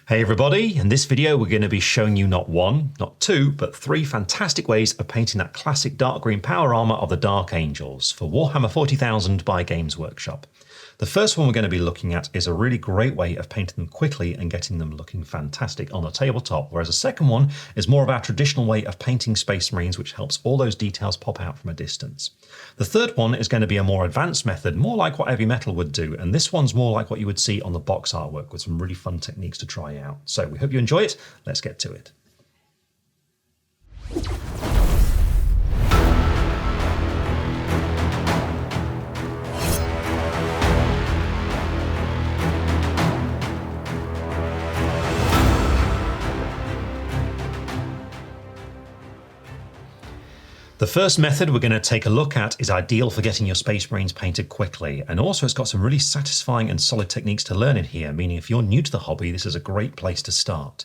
Hey everybody, in this video we're going to be showing you not one, not two, but three fantastic ways of painting that classic dark green power armor of the Dark Angels for Warhammer 40,000 by Games Workshop. The first one we're going to be looking at is a really great way of painting them quickly and getting them looking fantastic on a tabletop, whereas the second one is more of our traditional way of painting Space Marines, which helps all those details pop out from a distance. The third one is going to be a more advanced method, more like what Heavy Metal would do, and this one's more like what you would see on the box artwork with some really fun techniques to try out. So we hope you enjoy it. Let's get to it. The first method we're going to take a look at is ideal for getting your Space Marines painted quickly, and also it's got some really satisfying and solid techniques to learn in here, meaning if you're new to the hobby, this is a great place to start.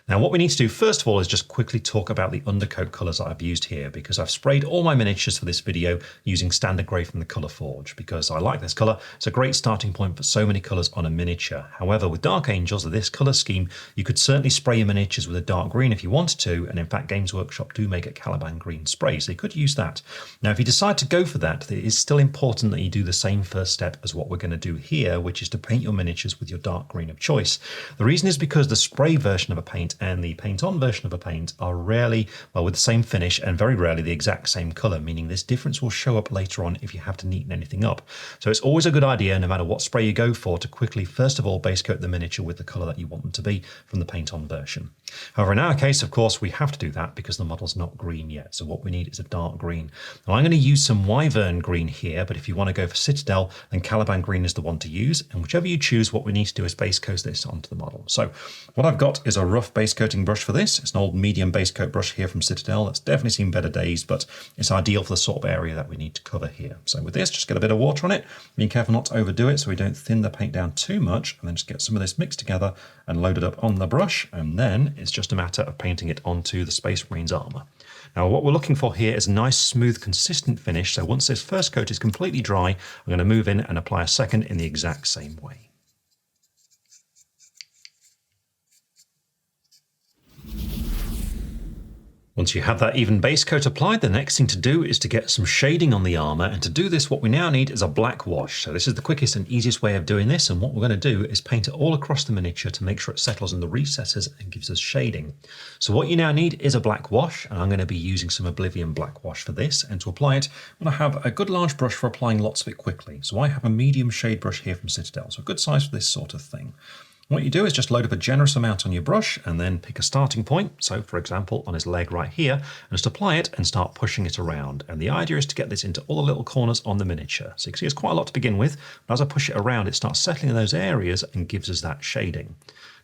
Now what we need to do first of all is just quickly talk about the undercoat colours that I've used here, because I've sprayed all my miniatures for this video using standard grey from the Colour Forge, because I like this colour. It's a great starting point for so many colours on a miniature. However, with Dark Angels, with this colour scheme, you could certainly spray your miniatures with a dark green if you wanted to, and in fact Games Workshop do make a Caliban green spray, so you could use that. Now if you decide to go for that, it is still important that you do the same first step as what we're going to do here, which is to paint your miniatures with your dark green of choice. The reason is because the spray version of a paint and the paint-on version of a paint are rarely, well, with the same finish and very rarely the exact same colour, meaning this difference will show up later on if you have to neaten anything up. So it's always a good idea, no matter what spray you go for, to quickly, first of all, base coat the miniature with the colour that you want them to be from the paint-on version. However, in our case, of course, we have to do that because the model's not green yet, so what we need is a dark green. Now I'm going to use some Wyvern green here, but if you want to go for Citadel, then Caliban green is the one to use, and whichever you choose, what we need to do is base coat this onto the model. So what I've got is a rough base coating brush for this. It's an old medium base coat brush here from Citadel. That's definitely seen better days, but it's ideal for the sort of area that we need to cover here. So with this, just get a bit of water on it, being careful not to overdo it so we don't thin the paint down too much, and then just get some of this mixed together and load it up on the brush, and then it's just a matter of painting it onto the Space Marines armour. Now what we're looking for here is a nice, smooth, consistent finish, so once this first coat is completely dry, I'm going to move in and apply a second in the exact same way. Once you have that even base coat applied, the next thing to do is to get some shading on the armour, and to do this what we now need is a black wash. So this is the quickest and easiest way of doing this, and what we're going to do is paint it all across the miniature to make sure it settles in the recesses and gives us shading. So what you now need is a black wash, and I'm going to be using some Oblivion black wash for this, and to apply it I'm going to have a good large brush for applying lots of it quickly. So I have a medium shade brush here from Citadel, so a good size for this sort of thing. What you do is just load up a generous amount on your brush and then pick a starting point, so for example on his leg right here, and just apply it and start pushing it around. And the idea is to get this into all the little corners on the miniature. So you can see it's quite a lot to begin with, but as I push it around it starts settling in those areas and gives us that shading.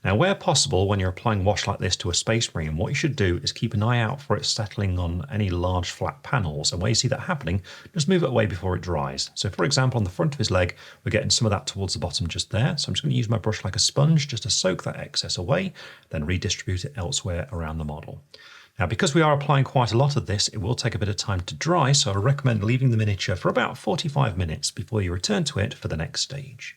Now where possible, when you're applying wash like this to a Space Marine, what you should do is keep an eye out for it settling on any large flat panels, and where you see that happening, just move it away before it dries. So for example on the front of his leg, we're getting some of that towards the bottom just there, so I'm just going to use my brush like a sponge just to soak that excess away, then redistribute it elsewhere around the model. Now because we are applying quite a lot of this, it will take a bit of time to dry, so I recommend leaving the miniature for about 45 minutes before you return to it for the next stage.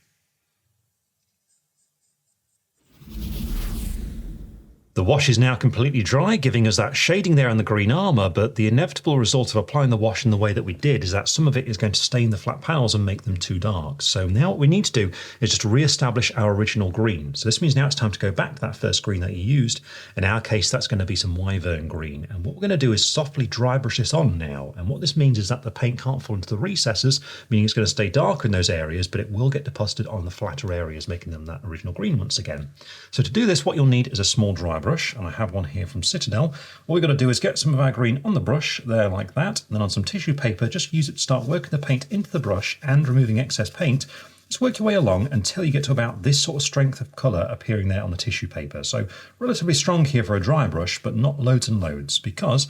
The wash is now completely dry, giving us that shading there on the green armour, but the inevitable result of applying the wash in the way that we did is that some of it is going to stain the flat panels and make them too dark. So now what we need to do is just re-establish our original green. So this means now it's time to go back to that first green that you used. In our case, that's going to be some Wyvern green. And what we're going to do is softly dry brush this on now. And what this means is that the paint can't fall into the recesses, meaning it's going to stay dark in those areas, but it will get deposited on the flatter areas, making them that original green once again. So to do this, what you'll need is a small dry brush, and I have one here from Citadel. What we've got to do is get some of our green on the brush there like that, and then on some tissue paper just use it to start working the paint into the brush and removing excess paint. Just work your way along until you get to about this sort of strength of colour appearing there on the tissue paper. So relatively strong here for a dry brush, but not loads and loads, because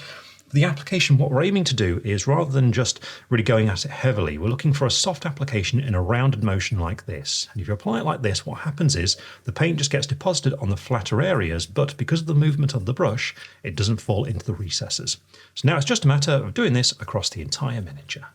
for the application, what we're aiming to do is, rather than just really going at it heavily, we're looking for a soft application in a rounded motion like this. And if you apply it like this, what happens is the paint just gets deposited on the flatter areas, but because of the movement of the brush, it doesn't fall into the recesses. So now it's just a matter of doing this across the entire miniature.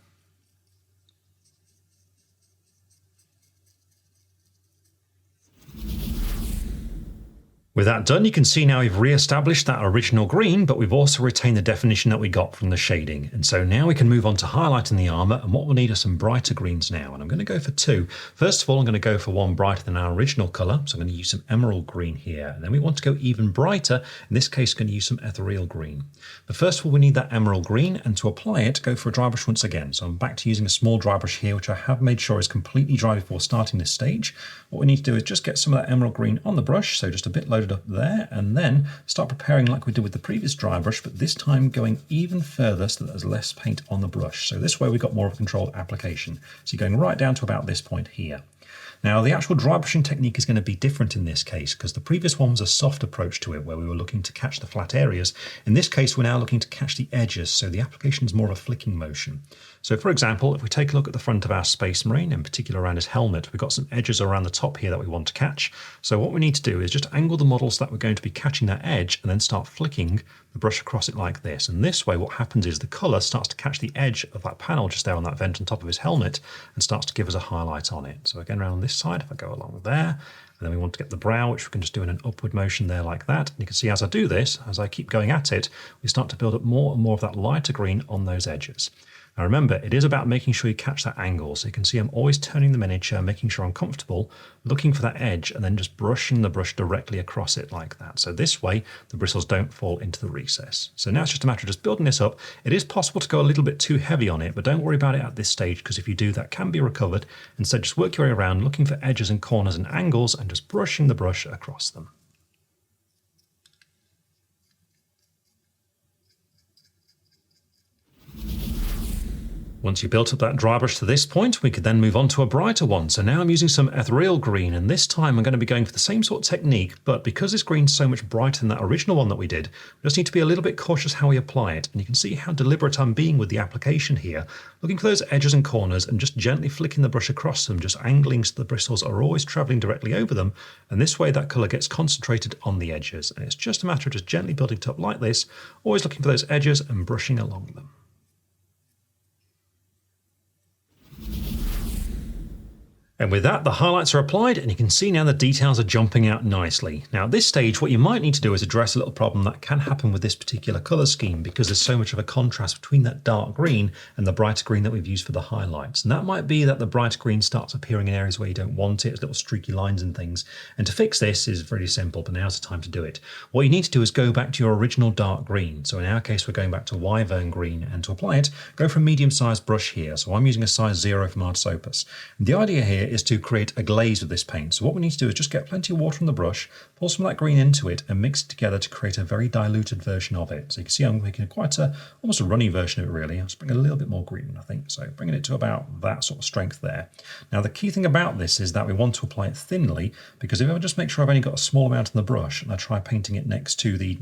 With that done, you can see now we've re-established that original green, but we've also retained the definition that we got from the shading. And so now we can move on to highlighting the armour, and what we'll need are some brighter greens now. And I'm going to go for two. First of all, I'm going to go for one brighter than our original colour. So I'm going to use some emerald green here. And then we want to go even brighter. In this case, I'm going to use some ethereal green. But first of all, we need that emerald green, and to apply it, go for a dry brush once again. So I'm back to using a small dry brush here, which I have made sure is completely dry before starting this stage. What we need to do is just get some of that emerald green on the brush, so just a bit loaded up there, and then start preparing like we did with the previous dry brush, but this time going even further so that there's less paint on the brush. So this way we've got more of a controlled application. So you're going right down to about this point here. Now, the actual dry brushing technique is going to be different in this case because the previous one was a soft approach to it where we were looking to catch the flat areas. In this case, we're now looking to catch the edges, so the application is more of a flicking motion. So for example, if we take a look at the front of our Space Marine, in particular around his helmet, we've got some edges around the top here that we want to catch. So what we need to do is just angle the model so that we're going to be catching that edge and then start flicking the brush across it like this. And this way what happens is the colour starts to catch the edge of that panel just there on that vent on top of his helmet and starts to give us a highlight on it. So again, around this side, if I go along there, and then we want to get the brow, which we can just do in an upward motion there like that. And you can see as I do this, as I keep going at it, we start to build up more and more of that lighter green on those edges. Now remember, it is about making sure you catch that angle. So you can see I'm always turning the miniature, making sure I'm comfortable, looking for that edge, and then just brushing the brush directly across it like that. So this way, the bristles don't fall into the recess. So now it's just a matter of just building this up. It is possible to go a little bit too heavy on it, but don't worry about it at this stage, because if you do, that can be recovered. Instead, just work your way around, looking for edges and corners and angles, and just brushing the brush across them. Once you built up that dry brush to this point, we could then move on to a brighter one. So now I'm using some ethereal green, and this time I'm going to be going for the same sort of technique, but because this green's so much brighter than that original one that we did, we just need to be a little bit cautious how we apply it. And you can see how deliberate I'm being with the application here, looking for those edges and corners and just gently flicking the brush across them, just angling so the bristles are always traveling directly over them. And this way that color gets concentrated on the edges. And it's just a matter of just gently building it up like this, always looking for those edges and brushing along them. And with that, the highlights are applied, and you can see now the details are jumping out nicely. Now at this stage, what you might need to do is address a little problem that can happen with this particular colour scheme, because there's so much of a contrast between that dark green and the brighter green that we've used for the highlights. And that might be that the brighter green starts appearing in areas where you don't want it, as little streaky lines and things. And to fix this is very simple, but now's the time to do it. What you need to do is go back to your original dark green. So in our case, we're going back to Wyvern green, and to apply it, go for a medium-sized brush here. So I'm using a size 0 from Arts Opus. And the idea here is to create a glaze with this paint. So what we need to do is just get plenty of water on the brush, pour some of that green into it, and mix it together to create a very diluted version of it. So you can see I'm making quite almost a runny version of it really. I'll just bring a little bit more green, I think. So bringing it to about that sort of strength there. Now the key thing about this is that we want to apply it thinly, because if I just make sure I've only got a small amount on the brush and I try painting it next to the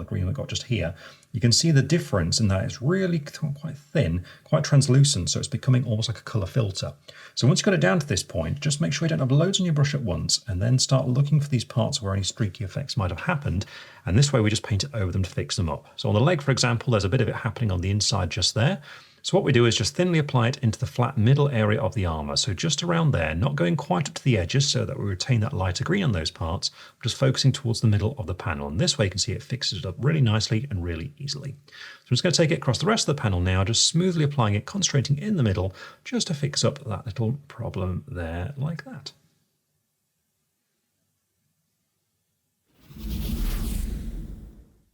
green we've got just here, you can see the difference in that it's really quite thin, quite translucent, so it's becoming almost like a colour filter. So once you've got it down to this point, just make sure you don't have loads on your brush at once, and then start looking for these parts where any streaky effects might have happened, and this way we just paint it over them to fix them up. So on the leg, for example, there's a bit of it happening on the inside just there. So what we do is just thinly apply it into the flat middle area of the armour, so just around there, not going quite up to the edges so that we retain that lighter green on those parts, but just focusing towards the middle of the panel. And this way you can see it fixes it up really nicely and really easily. So I'm just going to take it across the rest of the panel now, just smoothly applying it, concentrating in the middle, just to fix up that little problem there like that.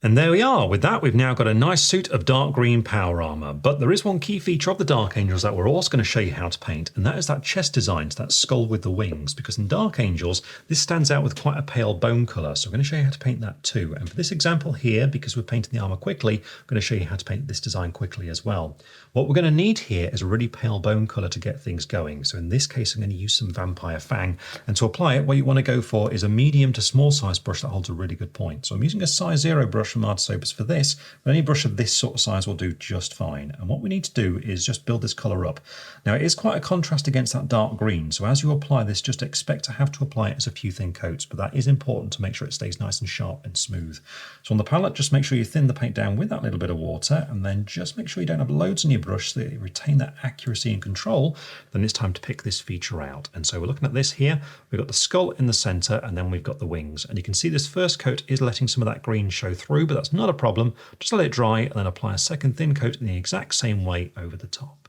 And there we are. With that, we've now got a nice suit of dark green power armour. But there is one key feature of the Dark Angels that we're also going to show you how to paint, and that is that chest design, that skull with the wings. Because in Dark Angels, this stands out with quite a pale bone colour, so we're going to show you how to paint that too. And for this example here, because we're painting the armour quickly, I'm going to show you how to paint this design quickly as well. What we're going to need here is a really pale bone colour to get things going. So in this case, I'm going to use some Vampire Fang. And to apply it, what you want to go for is a medium to small size brush that holds a really good point. So I'm using a size 0 brush brush from Artisopus for this, but any brush of this sort of size will do just fine. And what we need to do is just build this colour up. Now it is quite a contrast against that dark green, so as you apply this, just expect to have to apply it as a few thin coats, but that is important to make sure it stays nice and sharp and smooth. So on the palette, just make sure you thin the paint down with that little bit of water, and then just make sure you don't have loads on your brush so that you retain that accuracy and control. Then it's time to pick this feature out. And so we're looking at this here. We've got the skull in the centre, and then we've got the wings. And you can see this first coat is letting some of that green show through, but that's not a problem. Just let it dry and then apply a second thin coat in the exact same way over the top.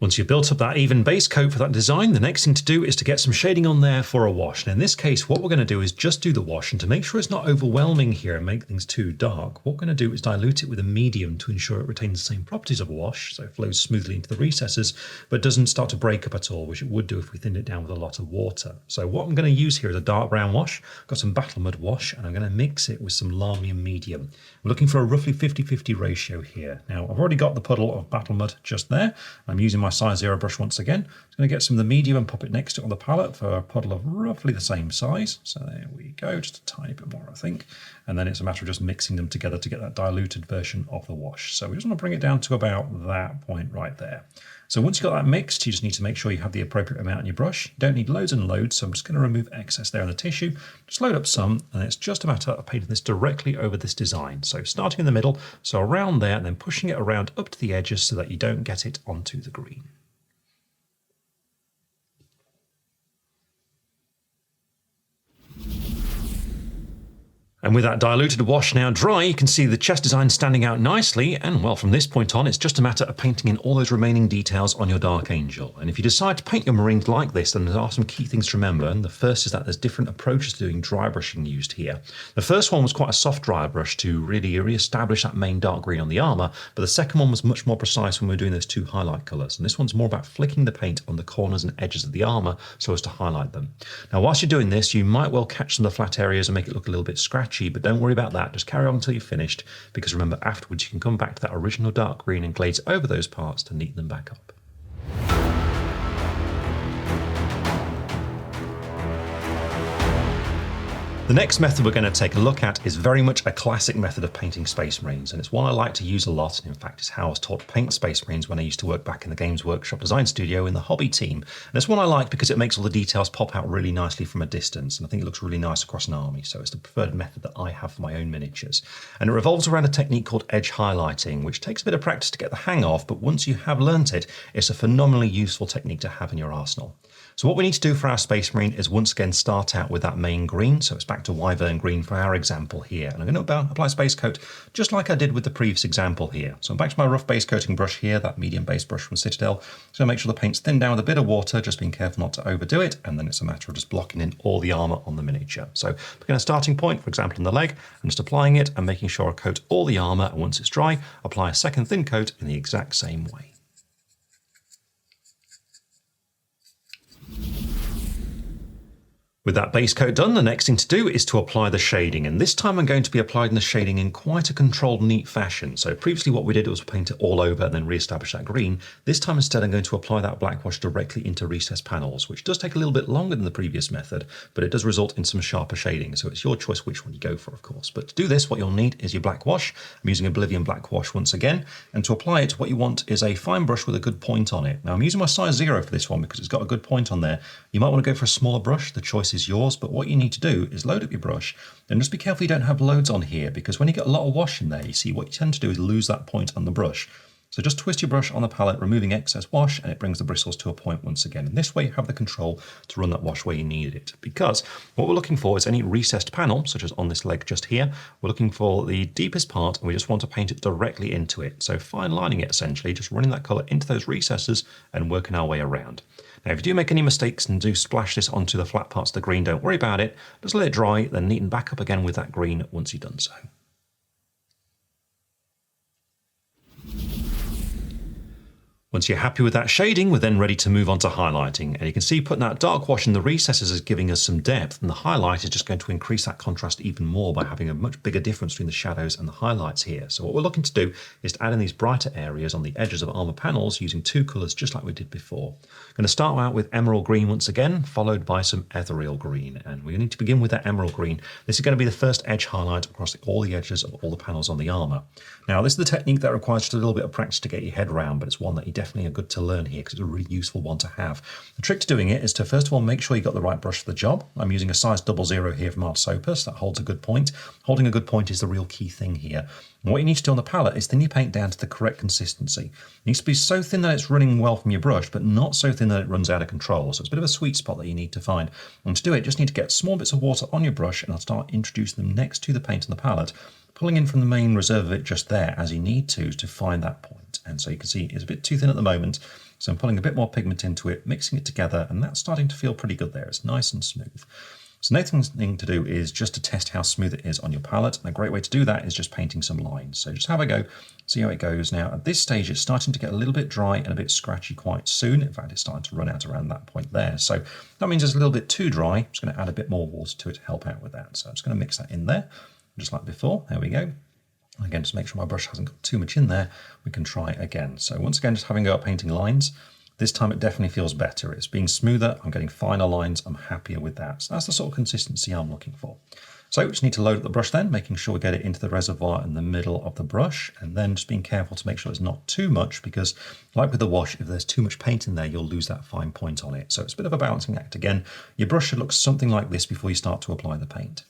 Once you've built up that even base coat for that design, the next thing to do is to get some shading on there for a wash. And in this case, what we're going to do is just do the wash, and to make sure it's not overwhelming here and make things too dark, what we're going to do is dilute it with a medium to ensure it retains the same properties of a wash, so it flows smoothly into the recesses, but doesn't start to break up at all, which it would do if we thinned it down with a lot of water. So what I'm going to use here is a dark brown wash. I've got some battle mud wash, and I'm going to mix it with some Lamium medium. We're looking for a roughly 50-50 ratio here. Now, I've already got the puddle of battle mud just there. I'm using my size 0 brush once again. I'm going to get some of the medium and pop it next to it on the palette for a puddle of roughly the same size. So there we go, just a tiny bit more I think. And then it's a matter of just mixing them together to get that diluted version of the wash. So we just want to bring it down to about that point right there. So once you've got that mixed, you just need to make sure you have the appropriate amount on your brush. You don't need loads and loads, so I'm just going to remove excess there on the tissue. Just load up some, and it's just a matter of painting this directly over this design. So starting in the middle, so around there, and then pushing it around up to the edges so that you don't get it onto the green. And with that diluted wash now dry, you can see the chest design standing out nicely, and well, from this point on, it's just a matter of painting in all those remaining details on your Dark Angel. And if you decide to paint your Marines like this, then there are some key things to remember, and the first is that there's different approaches to doing dry brushing used here. The first one was quite a soft dry brush to really re-establish that main dark green on the armour, but the second one was much more precise when we were doing those two highlight colours, and this one's more about flicking the paint on the corners and edges of the armour so as to highlight them. Now, whilst you're doing this, you might well catch some of the flat areas and make it look a little bit scratchy, but don't worry about that. Just carry on until you're finished, because remember, afterwards you can come back to that original dark green and glaze over those parts to neaten them back up. The next method we're going to take a look at is very much a classic method of painting Space Marines, and it's one I like to use a lot, and in fact it's how I was taught to paint Space Marines when I used to work back in the Games Workshop design studio in the hobby team. And it's one I like because it makes all the details pop out really nicely from a distance, and I think it looks really nice across an army, so it's the preferred method that I have for my own miniatures. And it revolves around a technique called edge highlighting, which takes a bit of practice to get the hang of, but once you have learnt it, it's a phenomenally useful technique to have in your arsenal. So what we need to do for our Space Marine is once again start out with that main green, so it's back to Wyvern green for our example here. And I'm going to apply Space Coat just like I did with the previous example here. So I'm back to my rough base coating brush here, that medium base brush from Citadel. So make sure the paint's thinned down with a bit of water, just being careful not to overdo it, and then it's a matter of just blocking in all the armour on the miniature. So begin a starting point, for example in the leg, and just applying it and making sure I coat all the armour, and once it's dry, apply a second thin coat in the exact same way. With that base coat done, the next thing to do is to apply the shading, and this time I'm going to be applying the shading in quite a controlled, neat fashion. So previously what we did was paint it all over and then re-establish that green. This time instead I'm going to apply that black wash directly into recessed panels, which does take a little bit longer than the previous method, but it does result in some sharper shading, so it's your choice which one you go for, of course. But to do this, what you'll need is your black wash. I'm using Oblivion black wash once again, and to apply it, what you want is a fine brush with a good point on it. Now I'm using my size 0 for this one because it's got a good point on there. You might want to go for a smaller brush, the choice is yours, but what you need to do is load up your brush and just be careful you don't have loads on here, because when you get a lot of wash in there, you see what you tend to do is lose that point on the brush. So just twist your brush on the palette, removing excess wash, and it brings the bristles to a point once again. And this way you have the control to run that wash where you need it, because what we're looking for is any recessed panel, such as on this leg just here, we're looking for the deepest part and we just want to paint it directly into it. So fine lining it essentially, just running that colour into those recesses and working our way around. Now, if you do make any mistakes and do splash this onto the flat parts of the green, don't worry about it. Just let it dry, then neaten back up again with that green once you've done so. Once you're happy with that shading, we're then ready to move on to highlighting. And you can see putting that dark wash in the recesses is giving us some depth, and the highlight is just going to increase that contrast even more by having a much bigger difference between the shadows and the highlights here. So what we're looking to do is to add in these brighter areas on the edges of armor panels using two colors just like we did before. I'm going to start out with emerald green once again, followed by some ethereal green. And we need to begin with that emerald green. This is going to be the first edge highlight across all the edges of all the panels on the armor. Now, this is the technique that requires just a little bit of practice to get your head around, but it's one that you definitely are good to learn here because it's a really useful one to have. The trick to doing it is to first of all make sure you got the right brush for the job. I'm using a size 00 here from Artsopus. That holds a good point. Holding a good point is the real key thing here. And what you need to do on the palette is thin your paint down to the correct consistency. It needs to be so thin that it's running well from your brush, but not so thin that it runs out of control. So it's a bit of a sweet spot that you need to find. And to do it, just need to get small bits of water on your brush and I'll start introducing them next to the paint on the palette, pulling in from the main reserve of it just there as you need to find that point. And so you can see it's a bit too thin at the moment. So I'm pulling a bit more pigment into it, mixing it together, and that's starting to feel pretty good there. It's nice and smooth. So the next thing to do is just to test how smooth it is on your palette. And a great way to do that is just painting some lines. So just have a go, see how it goes. Now at this stage, it's starting to get a little bit dry and a bit scratchy quite soon. In fact, it's starting to run out around that point there. So that means it's a little bit too dry. I'm just going to add a bit more water to it to help out with that. So I'm just going to mix that in there, just like before. There we go. Again, just make sure my brush hasn't got too much in there. We can try again. So once again, just having a go at painting lines. This time it definitely feels better. It's being smoother. I'm getting finer lines. I'm happier with that. So that's the sort of consistency I'm looking for. So we just need to load up the brush then, making sure we get it into the reservoir in the middle of the brush, and then just being careful to make sure it's not too much because like with the wash, if there's too much paint in there, you'll lose that fine point on it. So it's a bit of a balancing act again. Your brush should look something like this before you start to apply the paint.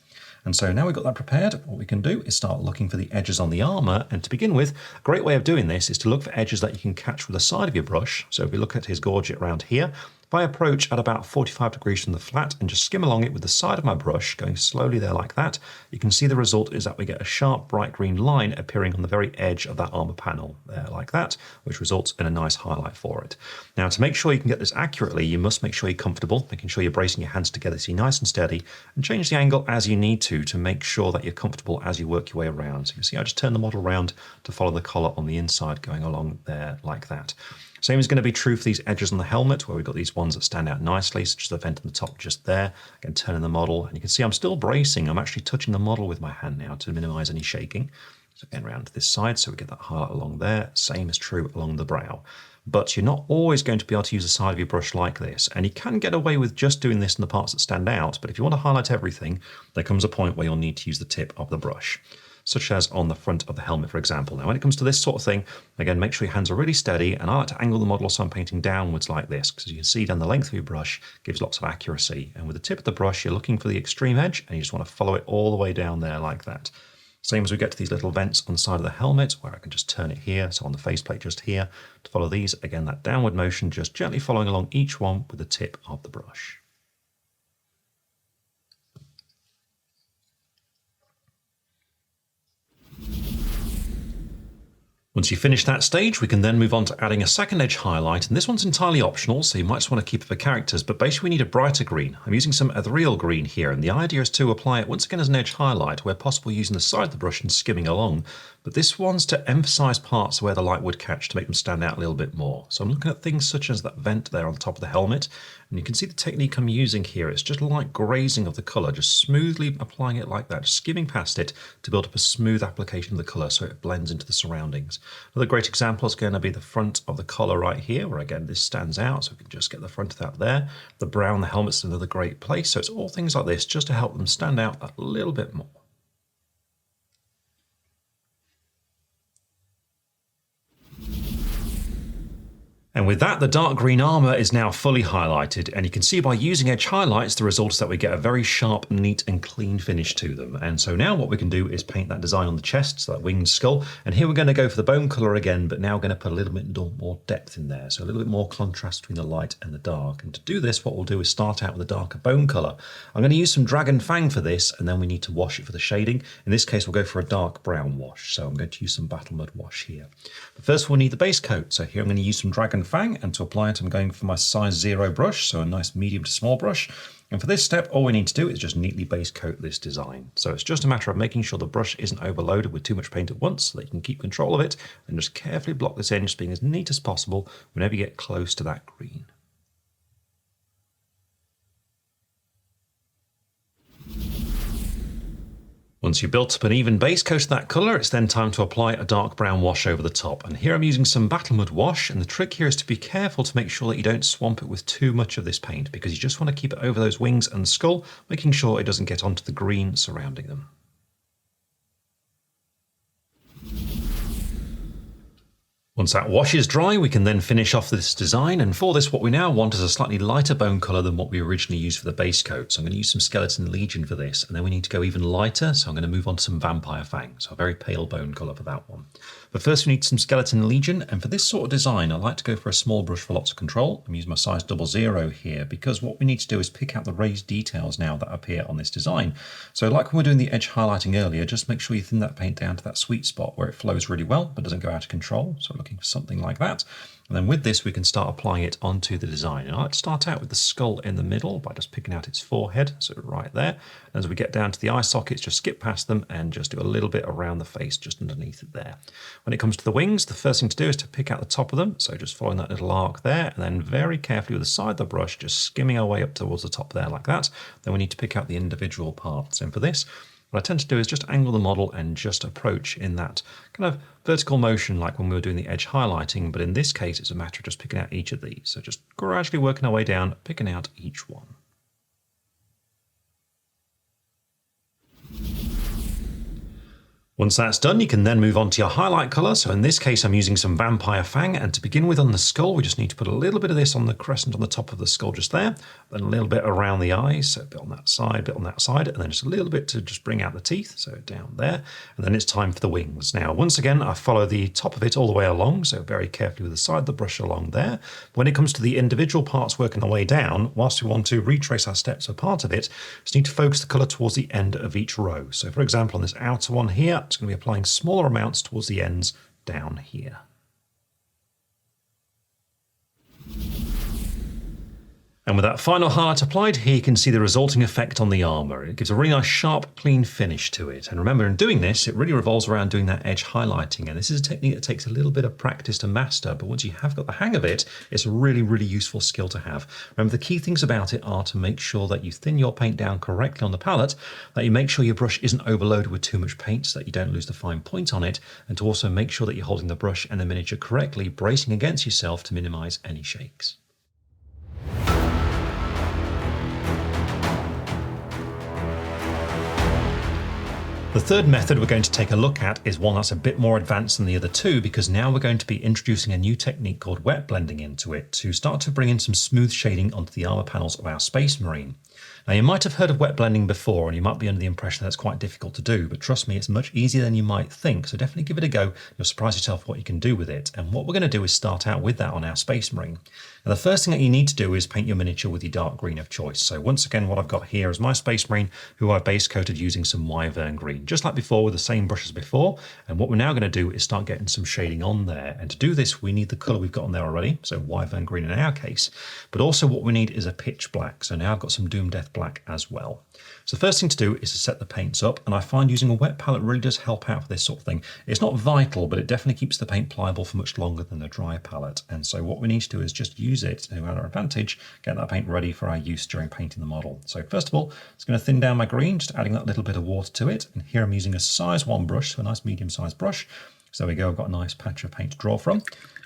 And so now we've got that prepared, what we can do is start looking for the edges on the armor. And to begin with, a great way of doing this is to look for edges that you can catch with the side of your brush. So if we look at his gorget around here, if I approach at about 45 degrees from the flat and just skim along it with the side of my brush, going slowly there like that, you can see the result is that we get a sharp bright green line appearing on the very edge of that armor panel there like that, which results in a nice highlight for it. Now to make sure you can get this accurately, you must make sure you're comfortable, making sure you're bracing your hands together so you're nice and steady, and change the angle as you need to make sure that you're comfortable as you work your way around. So you can see I just turn the model around to follow the collar on the inside going along there like that. Same is going to be true for these edges on the helmet where we've got these ones that stand out nicely, such as the vent on the top just there. Again, turning the model, and you can see I'm still bracing. I'm actually touching the model with my hand now to minimize any shaking. So again, around to this side, so we get that highlight along there. Same is true along the brow. But you're not always going to be able to use the side of your brush like this, and you can get away with just doing this in the parts that stand out, but if you want to highlight everything, there comes a point where you'll need to use the tip of the brush, such as on the front of the helmet, for example. Now, when it comes to this sort of thing, again, make sure your hands are really steady, and I like to angle the model so I'm painting downwards like this, because you can see down the length of your brush gives lots of accuracy. And with the tip of the brush, you're looking for the extreme edge, and you just want to follow it all the way down there like that. Same as we get to these little vents on the side of the helmet, where I can just turn it here, so on the faceplate just here. To follow these, again, that downward motion, just gently following along each one with the tip of the brush. Once you finish that stage, we can then move on to adding a second edge highlight, and this one's entirely optional, so you might just want to keep it for characters, but basically we need a brighter green. I'm using some ethereal green here, and the idea is to apply it once again as an edge highlight, where possible using the side of the brush and skimming along, but this one's to emphasize parts where the light would catch to make them stand out a little bit more. So I'm looking at things such as that vent there on top of the helmet, and you can see the technique I'm using here. It's just light grazing of the color, just smoothly applying it like that, just skimming past it to build up a smooth application of the color so it blends into the surroundings. Another great example is going to be the front of the collar right here, where again this stands out, so we can just get the front of that there. The brow on the helmet's another great place, so it's all things like this just to help them stand out a little bit more. And with that, the dark green armor is now fully highlighted, and you can see by using edge highlights, the result is that we get a very sharp, neat and clean finish to them. And so now what we can do is paint that design on the chest, so that winged skull. And here we're going to go for the bone color again, but now we're going to put a little bit more depth in there. So a little bit more contrast between the light and the dark. And to do this, what we'll do is start out with a darker bone color. I'm going to use some Dragon Fang for this, and then we need to wash it for the shading. In this case, we'll go for a dark brown wash. So I'm going to use some Battle Mud wash here. But first we'll need the base coat. So here I'm going to use some Dragon Fang, and to apply it I'm going for my size 0 brush, so a nice medium to small brush. And for this step, all we need to do is just neatly base coat this design. So it's just a matter of making sure the brush isn't overloaded with too much paint at once so that you can keep control of it, and just carefully block this in, just being as neat as possible whenever you get close to that green. Once you've built up an even base coat of that colour, it's then time to apply a dark brown wash over the top. And here I'm using some Battlemud wash, and the trick here is to be careful to make sure that you don't swamp it with too much of this paint, because you just want to keep it over those wings and skull, making sure it doesn't get onto the green surrounding them. Once that wash is dry, we can then finish off this design, and for this what we now want is a slightly lighter bone colour than what we originally used for the base coat. So I'm going to use some Skeleton Legion for this, and then we need to go even lighter, so I'm going to move on to some Vampire Fang, so a very pale bone colour for that one. But first we need some Skeleton Legion, and for this sort of design I like to go for a small brush for lots of control. I'm using my size 00 here, because what we need to do is pick out the raised details now that appear on this design. So like when we were doing the edge highlighting earlier, just make sure you thin that paint down to that sweet spot where it flows really well but doesn't go out of control. So we're looking for something like that. And then with this we can start applying it onto the design. And I like to start out with the skull in the middle by just picking out its forehead, so right there. And as we get down to the eye sockets, just skip past them and just do a little bit around the face just underneath it there. When it comes to the wings, the first thing to do is to pick out the top of them, so just following that little arc there, and then very carefully with the side of the brush just skimming our way up towards the top there like that. Then we need to pick out the individual parts, and for this what I tend to do is just angle the model and just approach in that kind of vertical motion like when we were doing the edge highlighting, but in this case it's a matter of just picking out each of these. So just gradually working our way down, picking out each one. Once that's done, you can then move on to your highlight colour. So in this case, I'm using some Vampire Fang, and to begin with on the skull, we just need to put a little bit of this on the crescent on the top of the skull just there, then a little bit around the eyes, so a bit on that side, a bit on that side, and then just a little bit to just bring out the teeth, so down there, and then it's time for the wings. Now, once again, I follow the top of it all the way along, so very carefully with the side of the brush along there. When it comes to the individual parts working their way down, whilst we want to retrace our steps for part of it, just need to focus the colour towards the end of each row. So for example, on this outer one here, it's going to be applying smaller amounts towards the ends down here. And with that final highlight applied, here you can see the resulting effect on the armour. It gives a really nice sharp, clean finish to it. And remember, in doing this, it really revolves around doing that edge highlighting. And this is a technique that takes a little bit of practice to master, but once you have got the hang of it, it's a really, really useful skill to have. Remember, the key things about it are to make sure that you thin your paint down correctly on the palette, that you make sure your brush isn't overloaded with too much paint so that you don't lose the fine point on it, and to also make sure that you're holding the brush and the miniature correctly, bracing against yourself to minimise any shakes. The third method we're going to take a look at is one that's a bit more advanced than the other two, because now we're going to be introducing a new technique called wet blending into it to start to bring in some smooth shading onto the armour panels of our Space Marine. Now, you might have heard of wet blending before and you might be under the impression that it's quite difficult to do, but trust me, it's much easier than you might think, so definitely give it a go. You'll surprise yourself what you can do with it. And what we're going to do is start out with that on our Space Marine. Now, the first thing that you need to do is paint your miniature with your dark green of choice. So once again, what I've got here is my Space Marine, who I base coated using some Wyvern green, just like before with the same brush as before. And what we're now going to do is start getting some shading on there. And to do this, we need the colour we've got on there already, so Wyvern green in our case. But also what we need is a pitch black. So now I've got some Doom Death black as well. So the first thing to do is to set the paints up, and I find using a wet palette really does help out for this sort of thing. It's not vital, but it definitely keeps the paint pliable for much longer than a dry palette. And so what we need to do is just use it to our advantage, get that paint ready for our use during painting the model. So first of all, it's going to thin down my green, just adding that little bit of water to it. And here I'm using a size 1 brush, so a nice medium-sized brush. So there we go, I've got a nice patch of paint to draw from.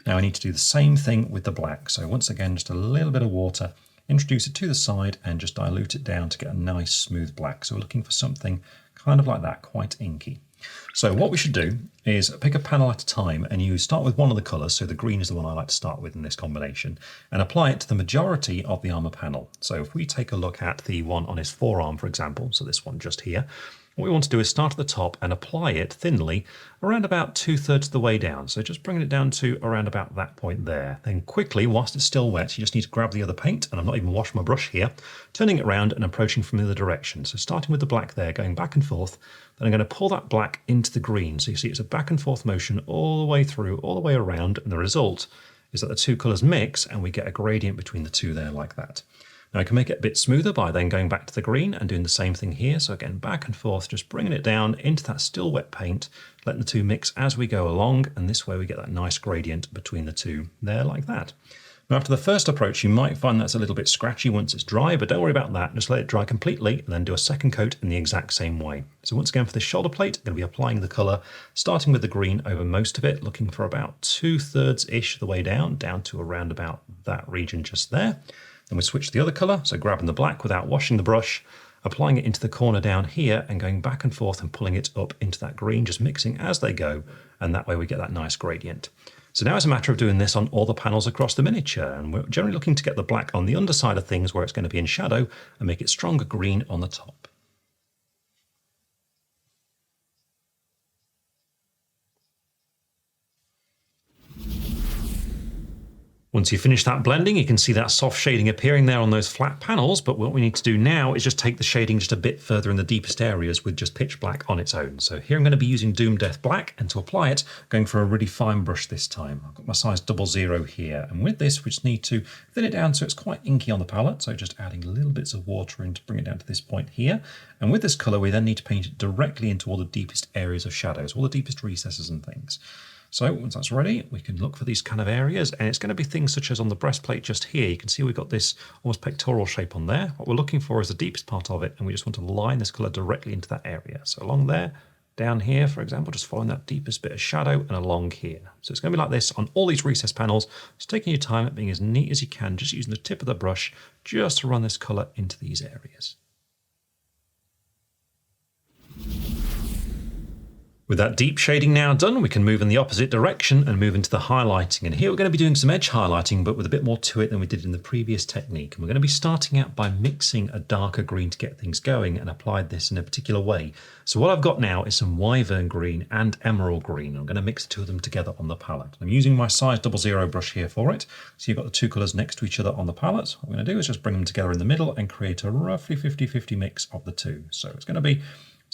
Now I need to do the same thing with the black. So once again, just a little bit of water, introduce it to the side and just dilute it down to get a nice smooth black. So we're looking for something kind of like that, quite inky. So what we should do is pick a panel at a time, and you start with one of the colours, so the green is the one I like to start with in this combination, and apply it to the majority of the armour panel. So if we take a look at the one on his forearm, for example, so this one just here, what we want to do is start at the top and apply it thinly around about 2/3 of the way down. So just bringing it down to around about that point there. Then quickly, whilst it's still wet, you just need to grab the other paint, and I'm not even washing my brush here, turning it around and approaching from the other direction. So starting with the black there, going back and forth, then I'm going to pull that black into the green. So you see it's a back and forth motion all the way through, all the way around, and the result is that the two colours mix and we get a gradient between the two there like that. Now I can make it a bit smoother by then going back to the green and doing the same thing here. So again, back and forth, just bringing it down into that still wet paint, letting the two mix as we go along. And this way we get that nice gradient between the two there like that. Now after the first approach, you might find that's a little bit scratchy once it's dry, but don't worry about that. Just let it dry completely and then do a second coat in the exact same way. So once again for this shoulder plate, I'm going to be applying the colour, starting with the green over most of it, looking for about 2/3-ish the way down to around about that region just there. Then we switch to the other colour, so grabbing the black without washing the brush, applying it into the corner down here and going back and forth and pulling it up into that green, just mixing as they go, and that way we get that nice gradient. So now it's a matter of doing this on all the panels across the miniature, and we're generally looking to get the black on the underside of things where it's going to be in shadow and make it stronger green on the top. Once you finish that blending, you can see that soft shading appearing there on those flat panels, but what we need to do now is just take the shading just a bit further in the deepest areas with just pitch black on its own. So here I'm going to be using Doom Death Black, and to apply it, going for a really fine brush this time. I've got my size 00 here, and with this we just need to thin it down so it's quite inky on the palette, so just adding little bits of water in to bring it down to this point here. And with this colour we then need to paint it directly into all the deepest areas of shadows, all the deepest recesses and things. So once that's ready, we can look for these kind of areas, and it's going to be things such as on the breastplate just here. You can see we've got this almost pectoral shape on there. What we're looking for is the deepest part of it, and we just want to line this colour directly into that area. So along there, down here, for example, just following that deepest bit of shadow and along here. So it's going to be like this on all these recessed panels. Just taking your time at being as neat as you can, just using the tip of the brush just to run this colour into these areas. With that deep shading now done, we can move in the opposite direction and move into the highlighting. And here we're going to be doing some edge highlighting, but with a bit more to it than we did in the previous technique. And we're going to be starting out by mixing a darker green to get things going and applied this in a particular way. So what I've got now is some wyvern green and emerald green. I'm going to mix the two of them together on the palette. I'm using my size 00 brush here for it. So you've got the two colours next to each other on the palette. What I'm going to do is just bring them together in the middle and create a roughly 50-50 mix of the two. So it's going to be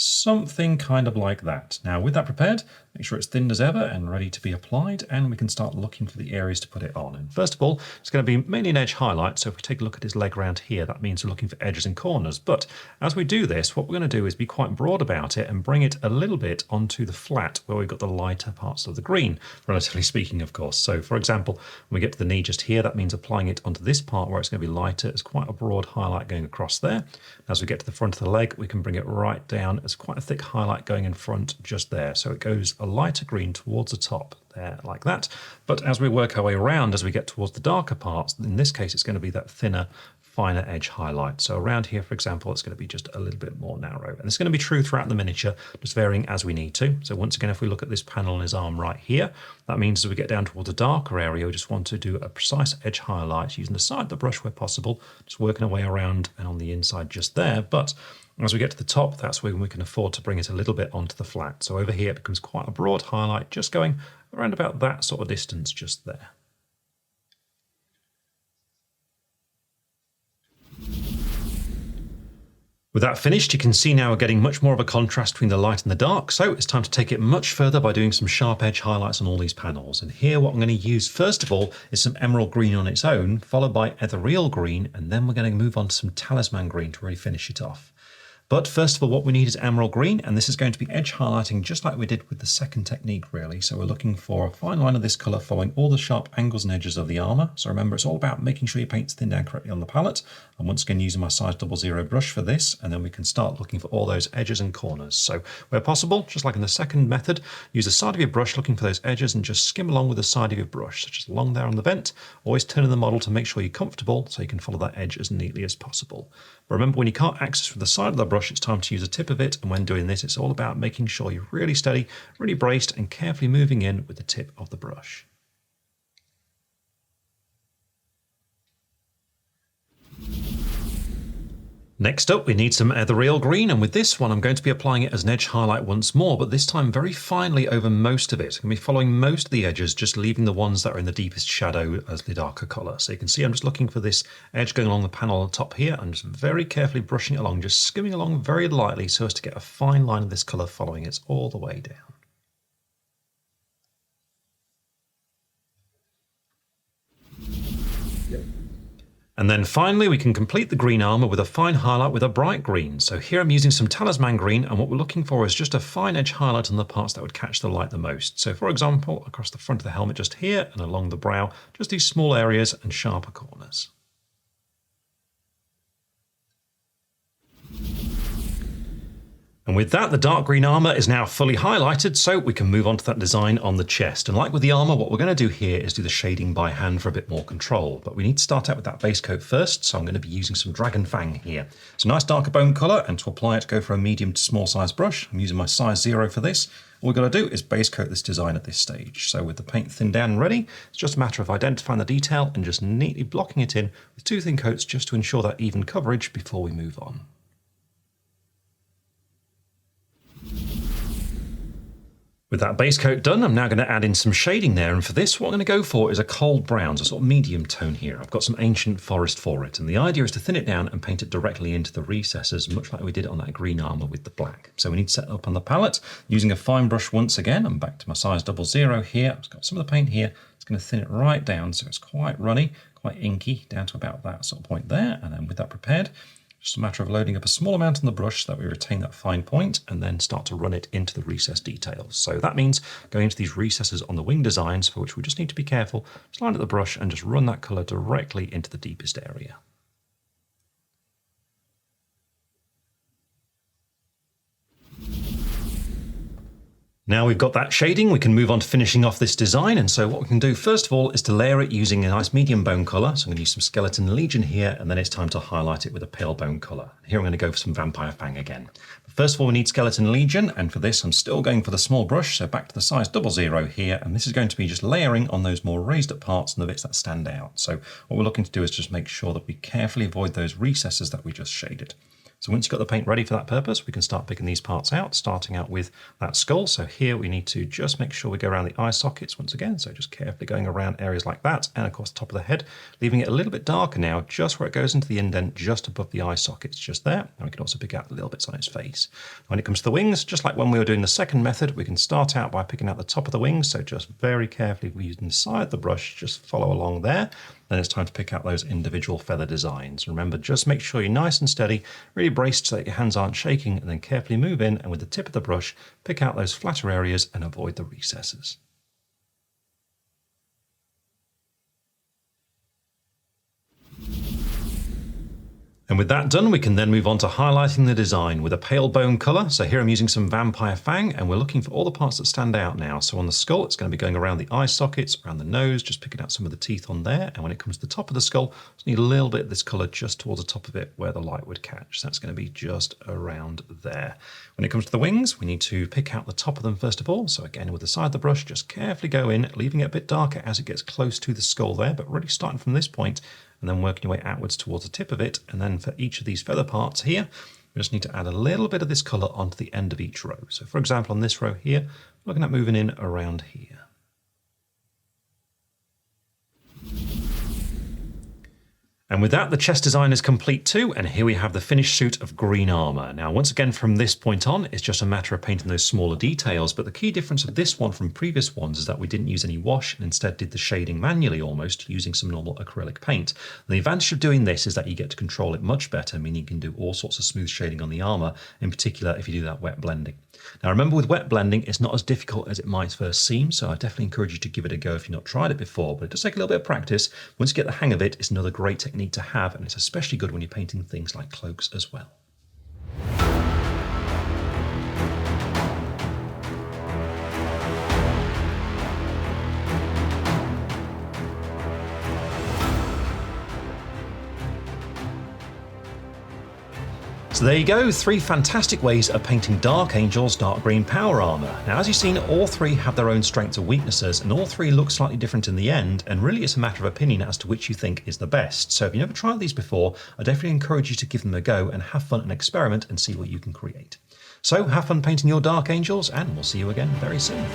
something kind of like that. Now with that prepared, make sure it's thinned as ever and ready to be applied, and we can start looking for the areas to put it on. And first of all, it's going to be mainly an edge highlight, so if we take a look at his leg around here, that means we're looking for edges and corners. But as we do this, what we're going to do is be quite broad about it and bring it a little bit onto the flat where we've got the lighter parts of the green, relatively speaking, of course. So for example, when we get to the knee just here, that means applying it onto this part where it's going to be lighter. It's quite a broad highlight going across there. As we get to the front of the leg, we can bring it right down. It's quite a thick highlight going in front just there. So it goes a lighter green towards the top there like that. But as we work our way around, as we get towards the darker parts, in this case, it's going to be that thinner, finer edge highlight. So around here, for example, it's going to be just a little bit more narrow. And it's going to be true throughout the miniature, just varying as we need to. So once again, if we look at this panel on his arm right here, that means as we get down towards the darker area, we just want to do a precise edge highlight using the side of the brush where possible, just working our way around and on the inside just there. But as we get to the top, that's when we can afford to bring it a little bit onto the flat. So over here, it becomes quite a broad highlight, just going around about that sort of distance just there. With that finished, you can see now we're getting much more of a contrast between the light and the dark, so it's time to take it much further by doing some sharp edge highlights on all these panels. And here what I'm going to use first of all is some emerald green on its own, followed by ethereal green, and then we're going to move on to some talisman green to really finish it off. But first of all, what we need is emerald green, and this is going to be edge highlighting just like we did with the second technique, really. So we're looking for a fine line of this colour following all the sharp angles and edges of the armour. So remember, it's all about making sure your paint's thinned down correctly on the palette. And once again, using my size 00 brush for this, and then we can start looking for all those edges and corners. So where possible, just like in the second method, use the side of your brush looking for those edges and just skim along with the side of your brush, such as along there on the vent. Always turning the model to make sure you're comfortable so you can follow that edge as neatly as possible. But remember, when you can't access from the side of the brush, it's time to use the tip of it, and when doing this, it's all about making sure you're really steady, really braced, and carefully moving in with the tip of the brush. Next up, we need some ethereal green, and with this one I'm going to be applying it as an edge highlight once more, but this time very finely over most of it. I'm going to be following most of the edges, just leaving the ones that are in the deepest shadow as the darker colour. So you can see I'm just looking for this edge going along the panel on the top here. I'm just very carefully brushing it along, just skimming along very lightly so as to get a fine line of this colour following it all the way down. And then finally, we can complete the green armour with a fine highlight with a bright green. So here I'm using some talisman green, and what we're looking for is just a fine edge highlight on the parts that would catch the light the most. So for example, across the front of the helmet just here and along the brow, just these small areas and sharper corners. And with that, the dark green armour is now fully highlighted, so we can move on to that design on the chest. And like with the armour, what we're going to do here is do the shading by hand for a bit more control. But we need to start out with that base coat first, so I'm going to be using some Dragon Fang here. It's a nice darker bone colour, and to apply it, go for a medium to small size brush. I'm using my size 0 for this. All we've got to do is base coat this design at this stage. So with the paint thinned down and ready, it's just a matter of identifying the detail and just neatly blocking it in with 2 thin coats just to ensure that even coverage before we move on. With that base coat done, I'm now going to add in some shading there, and for this what I'm going to go for is a cold brown, so a sort of medium tone here. I've got some ancient forest for it, and the idea is to thin it down and paint it directly into the recesses, much like we did on that green armour with the black. So we need to set it up on the palette, using a fine brush once again. I'm back to my size 00 here. I've got some of the paint here. It's going to thin it right down so it's quite runny, quite inky, down to about that sort of point there, and then with that prepared, just a matter of loading up a small amount on the brush so that we retain that fine point and then start to run it into the recess details. So that means going into these recesses on the wing designs, for which we just need to be careful, just line up the brush and just run that colour directly into the deepest area. Now we've got that shading, we can move on to finishing off this design. And so what we can do first of all is to layer it using a nice medium bone colour. So I'm going to use some Skeleton Legion here, and then it's time to highlight it with a pale bone colour. Here I'm going to go for some Vampire Fang again. But first of all, we need Skeleton Legion, and for this I'm still going for the small brush. So back to the size 00 here, and this is going to be just layering on those more raised up parts and the bits that stand out. So what we're looking to do is just make sure that we carefully avoid those recesses that we just shaded. So once you've got the paint ready for that purpose, we can start picking these parts out, starting out with that skull. So here we need to just make sure we go around the eye sockets once again. So just carefully going around areas like that, and of course the top of the head, leaving it a little bit darker now, just where it goes into the indent, just above the eye sockets, just there. And we can also pick out the little bits on its face. When it comes to the wings, just like when we were doing the second method, we can start out by picking out the top of the wings. So just very carefully using the side of the brush, just follow along there. Then it's time to pick out those individual feather designs. Remember, just make sure you're nice and steady, really braced so that your hands aren't shaking, and then carefully move in, and with the tip of the brush, pick out those flatter areas and avoid the recesses. And with that done, we can then move on to highlighting the design with a pale bone colour. So here I'm using some Vampire Fang, and we're looking for all the parts that stand out now. So on the skull, it's going to be going around the eye sockets, around the nose, just picking out some of the teeth on there. And when it comes to the top of the skull, just need a little bit of this colour just towards the top of it where the light would catch. So that's going to be just around there. When it comes to the wings, we need to pick out the top of them first of all. So again, with the side of the brush, just carefully go in, leaving it a bit darker as it gets close to the skull there, but really starting from this point, and then working your way outwards towards the tip of it. And then for each of these feather parts here, we just need to add a little bit of this colour onto the end of each row. So for example, on this row here, we're looking at moving in around here. And with that, the chest design is complete too, and here we have the finished suit of green armour. Now, once again, from this point on, it's just a matter of painting those smaller details, but the key difference of this one from previous ones is that we didn't use any wash and instead did the shading manually almost, using some normal acrylic paint. And the advantage of doing this is that you get to control it much better, meaning you can do all sorts of smooth shading on the armour, in particular if you do that wet blending. Now remember, with wet blending, it's not as difficult as it might first seem, so I definitely encourage you to give it a go if you've not tried it before, but it does take a little bit of practice. Once you get the hang of it, it's another great technique to have, and it's especially good when you're painting things like cloaks as well. So there you go, 3 fantastic ways of painting Dark Angels Dark Green Power Armour. Now as you've seen, all 3 have their own strengths and weaknesses, and all 3 look slightly different in the end, and really it's a matter of opinion as to which you think is the best. So if you've never tried these before, I definitely encourage you to give them a go and have fun and experiment and see what you can create. So have fun painting your Dark Angels, and we'll see you again very soon.